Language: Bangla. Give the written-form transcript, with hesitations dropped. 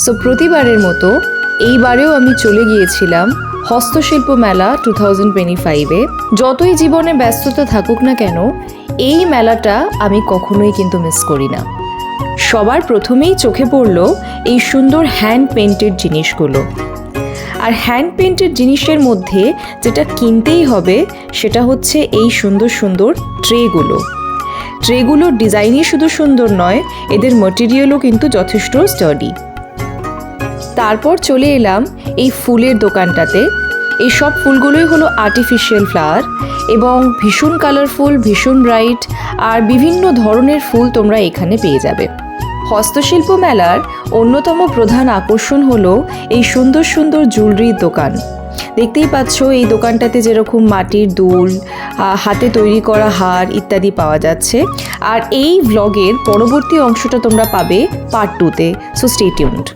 সো প্রতিবারের মতো এইবারেও আমি চলে গিয়েছিলাম হস্তশিল্প মেলা 2025-এ। যতই জীবনে ব্যস্ততা থাকুক না কেন, এই মেলাটা আমি কখনোই কিন্তু মিস করি না। সবার প্রথমেই চোখে পড়ল এই সুন্দর হ্যান্ড পেন্টেড জিনিসগুলো। আর হ্যান্ড পেন্টেড জিনিসের মধ্যে যেটা কিনতেই হবে সেটা হচ্ছে এই সুন্দর সুন্দর ট্রেগুলোর ডিজাইনই শুধু সুন্দর নয়, এদের ম্যাটেরিয়ালও কিন্তু যথেষ্ট স্টাডি। তারপর চলে এলাম এই ফুলের দোকানটাতে। এই সব ফুলগুলোই হলো আর্টিফিশিয়াল ফ্লাওয়ার এবং ভীষণ কালারফুল, ভীষণ ব্রাইট, আর বিভিন্ন ধরনের ফুল তোমরা এখানে পেয়ে যাবে। হস্তশিল্প মেলার অন্যতম প্রধান আকর্ষণ হলো এই সুন্দর সুন্দর জুয়েলারির দোকান। দেখতেই পাচ্ছ এই দোকানটাতে যেরকম মাটির দুল, হাতে তৈরি করা হার ইত্যাদি পাওয়া যাচ্ছে। আর এই ভ্লগের পরবর্তী অংশটা তোমরা পাবে পার্ট 2-তে, সো স্টে টিউনড।